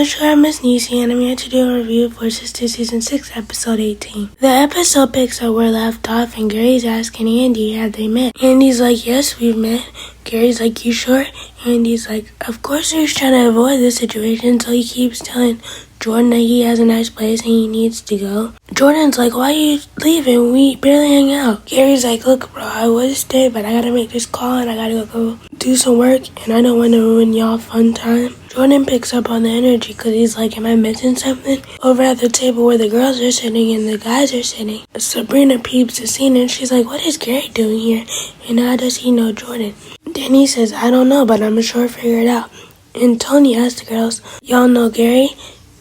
guys, I'm Missniecytv and I'm here to do a review for Sistas Season 6, Episode 18. The episode picks up where left off and Gary's asking Andy, have they met? Andy's like, yes, we've met. Gary's like, you sure? Andy's like, of course he's trying to avoid this situation, so he keeps telling Jordan that he has a nice place and he needs to go. Jordan's like, why are you leaving? We barely hang out. Gary's like, look bro, I would stay, but I gotta make this call and I gotta go do some work and I don't want to ruin y'all fun time. Jordan picks up on the energy because he's like, am I missing something? Over at the table where the girls are sitting and the guys are sitting, Sabrina peeps the scene and she's like, what is Gary doing here? And how does he know Jordan? Danny says, I don't know, but I'm sure figure it out. And Tony asks the girls, y'all know Gary?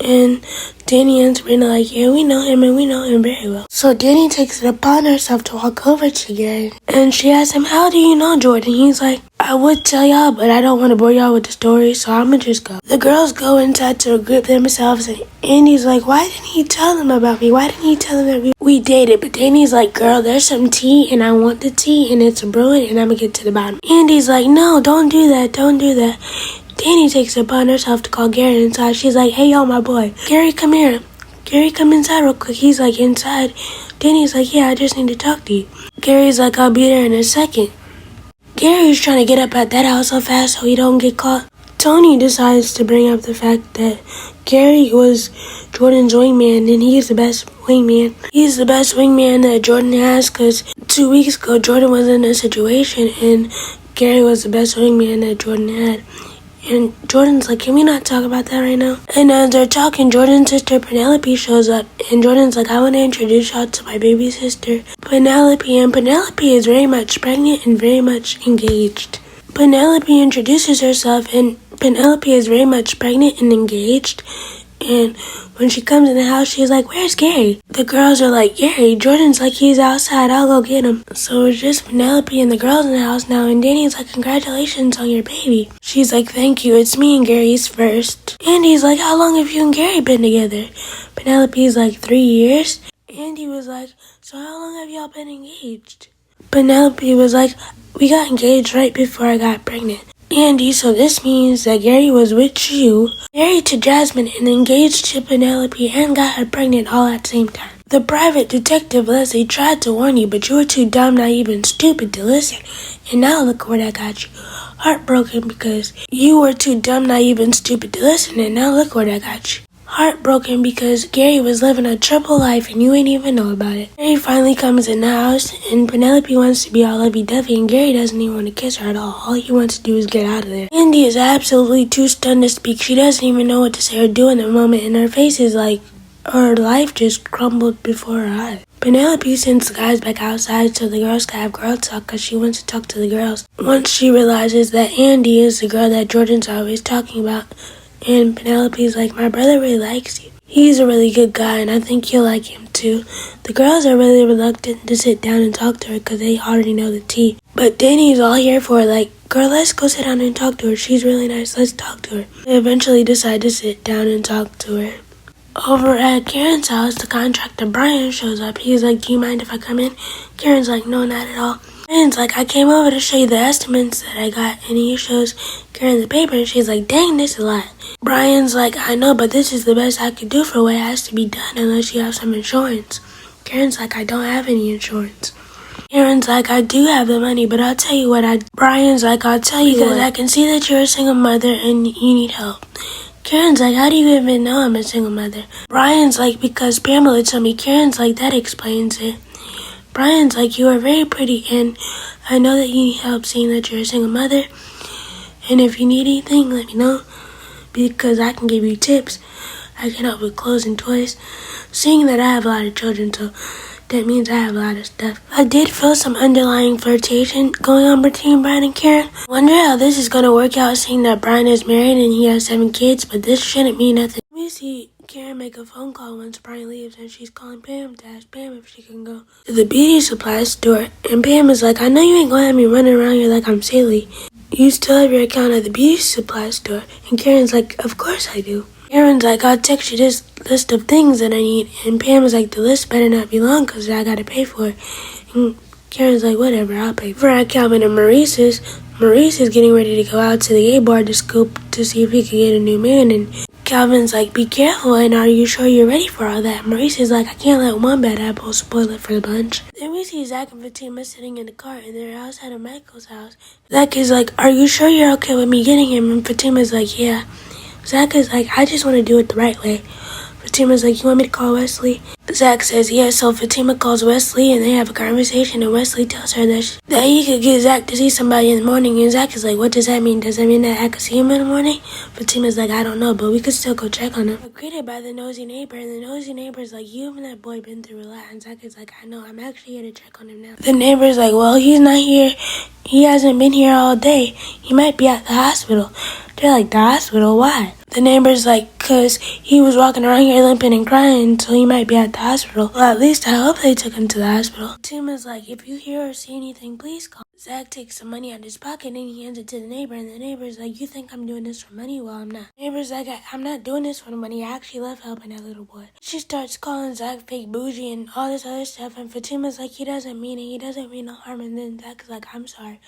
And Danny and Sabrina like, yeah, we know him and we know him very well. So Danny takes it upon herself to walk over to Gary. And she asks him, how do you know Jordan? He's like, I would tell y'all, but I don't want to bore y'all with the story, so I'ma just go. The girls go inside to group themselves, and Andy's like, why didn't he tell them about me? Why didn't he tell them that we dated? But Danny's like, girl, there's some tea, and I want the tea, and it's brewing, and I'ma get to the bottom. Andy's like, no, don't do that, don't do that. Danny takes it upon herself to call Gary inside. She's like, hey, yo, my boy. Gary, come here. Gary, come inside real quick. He's like, inside. Danny's like, yeah, I just need to talk to you. Gary's like, I'll be there in a second. Gary's trying to get up at that house so fast so he don't get caught. Tony decides to bring up the fact that Gary was Jordan's wingman and he's the best wingman. He's the best wingman that Jordan has because 2 weeks ago Jordan was in a situation and Gary was the best wingman that Jordan had. And Jordan's like, can we not talk about that right now? And as they're talking, Jordan's sister Penelope shows up. And Jordan's like, I want to introduce y'all to my baby sister, Penelope. And Penelope is very much pregnant and very much engaged. Penelope introduces herself and Penelope is very much pregnant and engaged. And when she comes in the house, she's like, where's Gary? The girls are like, Gary? Jordan's like, he's outside, I'll go get him. So it's just Penelope and the girls in the house now, and Danny's like, congratulations on your baby. She's like, thank you, it's me and Gary's first. Andy's like, how long have you and Gary been together? Penelope's like, 3 years. Andy was like, so how long have y'all been engaged? Penelope was like, we got engaged right before I got pregnant. Andy, so this means that Gary was with you, married to Jasmine, and engaged to Penelope and got her pregnant all at the same time. The private detective Wesley tried to warn you, but you were too dumb, naive, and stupid to listen. And now look where that got you. Heartbroken because you were too dumb, naive, and stupid to listen, and now look where that got you. Heartbroken because Gary was living a triple life and you ain't even know about it. Gary finally comes in the house and Penelope wants to be all lovey-dovey and Gary doesn't even want to kiss her at all. All he wants to do is get out of there. Andy is absolutely too stunned to speak. She doesn't even know what to say or do in the moment and her face is like her life just crumbled before her eyes. Penelope sends the guys back outside so the girls can have girl talk because she wants to talk to the girls. Once she realizes that Andy is the girl that Jordan's always talking about, and Penelope's like, my brother really likes you. He's a really good guy, and I think you'll like him too. The girls are really reluctant to sit down and talk to her because they already know the tea. But Danny's all here for it, like, girl, let's go sit down and talk to her. She's really nice. Let's talk to her. They eventually decide to sit down and talk to her. Over at Karen's house, the contractor Brian shows up. He's like, do you mind if I come in? Karen's like, no, not at all. Brian's like, I came over to show you the estimates that I got, and he shows Karen the paper, and she's like, dang, this is a lot. Brian's like, I know, but this is the best I could do for what has to be done unless you have some insurance. Karen's like, I don't have any insurance. Karen's like, I do have the money, but I'll tell you what. Brian's like, I'll tell you because I can see that you're a single mother and you need help. Karen's like, how do you even know I'm a single mother? Brian's like, because Pamela told me. Karen's like, that explains it. Brian's like, you are very pretty, and I know that you need help seeing that you're a single mother. And if you need anything, let me know, because I can give you tips. I can help with clothes and toys. Seeing that I have a lot of children, so that means I have a lot of stuff. I did feel some underlying flirtation going on between Brian and Karen. I wonder how this is going to work out, seeing that Brian is married and he has 7 kids, but this shouldn't mean nothing. We see Karen make a phone call once Brian leaves, and she's calling Pam to ask Pam if she can go to the beauty supply store. And Pam is like, I know you ain't gonna have me running around here like I'm silly. You still have your account at the beauty supply store. And Karen's like, of course I do. Karen's like, I'll text you this list of things that I need. And Pam is like, the list better not be long because I gotta pay for it. And Karen's like, whatever, I'll pay for it. At Calvin and Maurice is getting ready to go out to the A bar to scoop to see if he can get a new man. And Calvin's like, be careful, and are you sure you're ready for all that? Maurice is like, I can't let one bad apple spoil it for the bunch. Then we see Zach and Fatima sitting in the car, and they're outside of Michael's house. Zach is like, are you sure you're okay with me getting him? And Fatima's like, yeah. Zach is like, I just want to do it the right way. Fatima's like, you want me to call Wesley? Zach says, yes, so Fatima calls Wesley, and they have a conversation, and Wesley tells her that he could get Zach to see somebody in the morning, and Zach is like, what does that mean? Does that mean that I could see him in the morning? Fatima's like, I don't know, but we could still go check on him. We're greeted by the nosy neighbor, and the nosy neighbor's like, you and that boy been through a lot, and Zach is like, I know, I'm actually here to check on him now. The neighbor's like, well, he's not here. He hasn't been here all day. He might be at the hospital. They're like, the hospital? Why? The neighbor's like, cause he was walking around here limping and crying, so he might be at the hospital. Well, at least I hope they took him to the hospital. Tima's like, if you hear or see anything, please call. Zach takes some money out of his pocket and he hands it to the neighbor, and the neighbor's like, you think I'm doing this for money? Well, I'm not. The neighbor's like, I'm not doing this for the money. I actually love helping that little boy. She starts calling Zach fake bougie and all this other stuff, and Fatima's like, he doesn't mean it. He doesn't mean no harm, and then Zach's like, I'm sorry.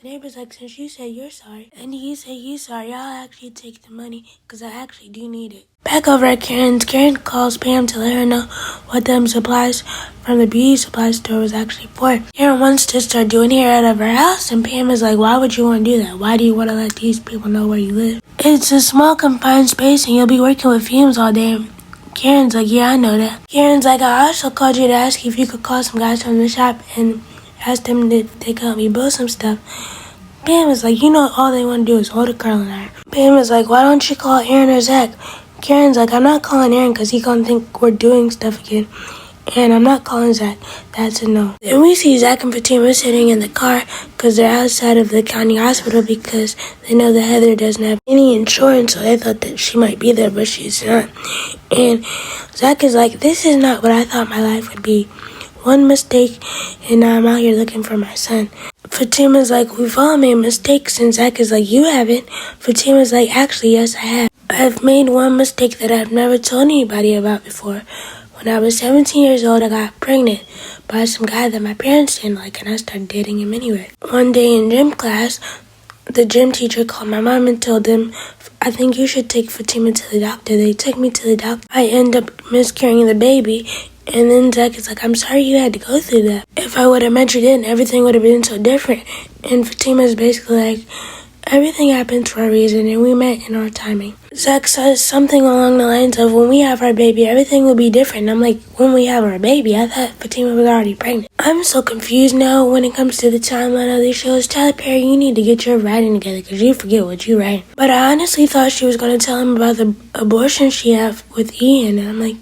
The neighbor's like, since you said you're sorry, and he said he's sorry, I'll actually take the money, because I actually do need it. Back over at Karen's, Karen calls Pam to let her know what them supplies from the beauty supply store was actually for. Karen wants to start doing hair out of her house, and Pam is like, why would you want to do that? Why do you want to let these people know where you live? It's a small confined space, and you'll be working with fumes all day. Karen's like, yeah, I know that. Karen's like, I also called you to ask if you could call some guys from the shop and asked them if they could help me build some stuff. Pam is like, you know, all they want to do is hold a curling iron. Pam is like, why don't you call Aaron or Zach? Karen's like, I'm not calling Aaron because he's going to think we're doing stuff again. And I'm not calling Zach. That's a no. Then we see Zach and Fatima sitting in the car because they're outside of the county hospital because they know that Heather doesn't have any insurance, so they thought that she might be there, but she's not. And Zach is like, this is not what I thought my life would be. One mistake, and now I'm out here looking for my son. Fatima's like, we've all made mistakes, and Zach is like, you haven't. Fatima's like, actually, yes, I have. I've made one mistake that I've never told anybody about before. When I was 17 years old, I got pregnant by some guy that my parents didn't like, and I started dating him anyway. One day in gym class, the gym teacher called my mom and told them, I think you should take Fatima to the doctor. They took me to the doctor. I end up miscarrying the baby. And then Zach is like, I'm sorry you had to go through that. If I would have met you then, everything would have been so different. And Fatima's basically like, everything happens for a reason, and we met in our timing. Zach says something along the lines of, when we have our baby, everything will be different. And I'm like, when we have our baby? I thought Fatima was already pregnant. I'm so confused now when it comes to the timeline of these shows. Tyler Perry, you need to get your writing together because you forget what you write. But I honestly thought she was going to tell him about the abortion she had with Ian, and I'm like,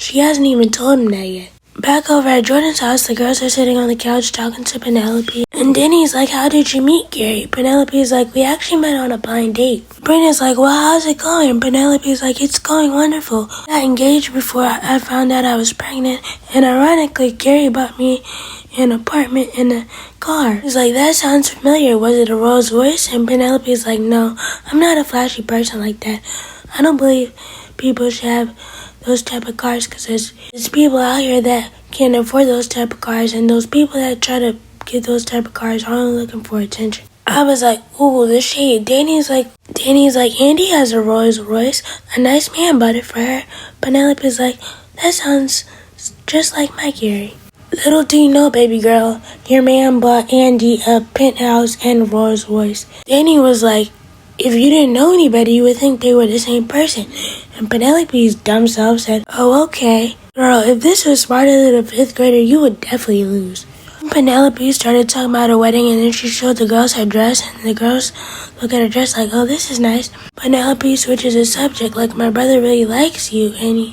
she hasn't even told him that yet. Back over at Jordan's house, the girls are sitting on the couch talking to Penelope. And Denny's like, how did you meet Gary? Penelope's like, we actually met on a blind date. Brenda's like, well, how's it going? Penelope's like, it's going wonderful. I got engaged before I found out I was pregnant. And ironically, Gary bought me an apartment and a car. He's like, that sounds familiar. Was it a Rolls Royce? And Penelope's like, no, I'm not a flashy person like that. I don't believe people should have those type of cars because there's people out here that can't afford those type of cars, and those people that try to get those type of cars are only looking for attention. I was like, ooh, the shade. Danny's like, Andy has a Rolls Royce. A nice man bought it for her. Penelope's like, that sounds just like my Gary. Little do you know, baby girl, your man bought Andy a penthouse and a Rolls Royce. Danny was like, if you didn't know anybody, you would think they were the same person. And Penelope's dumb self said, oh, okay. Girl, if this was smarter than a 5th grader, you would definitely lose. Penelope started talking about her wedding, and then she showed the girls her dress, and the girls look at her dress like, oh, this is nice. Penelope switches the subject, like, my brother really likes you, and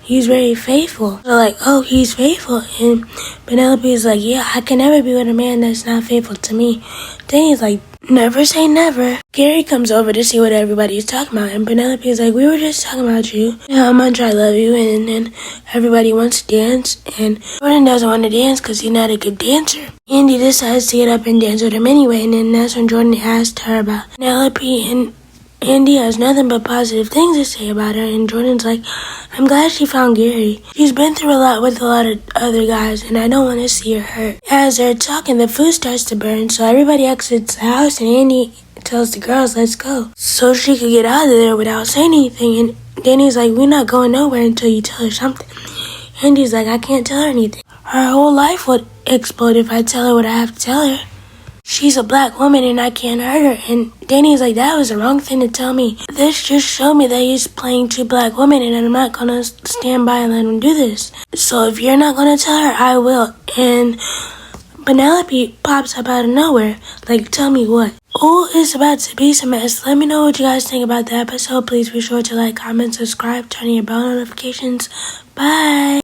he's very faithful. So like, oh, he's faithful. And Penelope's like, yeah, I can never be with a man that's not faithful to me. Danny's like, never say never. Gary comes over to see what everybody's talking about, and Penelope's like, we were just talking about you, and how much I love you, and then everybody wants to dance, and Jordan doesn't want to dance because he's not a good dancer. Andy decides to get up and dance with him anyway, and then that's when Jordan asked her about Penelope, and Andy has nothing but positive things to say about her, and Jordan's like, I'm glad she found Gary. She's been through a lot with a lot of other guys, and I don't want to see her hurt. As they're talking, the food starts to burn, so everybody exits the house, and Andy tells the girls, let's go, so she could get out of there without saying anything. And Denny's like, we're not going nowhere until you tell her something. Andy's like, I can't tell her anything. Her whole life would explode if I tell her what I have to tell her. She's a black woman and I can't hurt her. And Denny's like, that was the wrong thing to tell me. This just showed me that he's playing two black women and I'm not gonna stand by and let him do this. So if you're not gonna tell her, I will. And Penelope pops up out of nowhere. Like, tell me what? Oh, it's about to be some mess. Let me know what you guys think about the episode. Please be sure to like, comment, subscribe, turn on your bell notifications. Bye.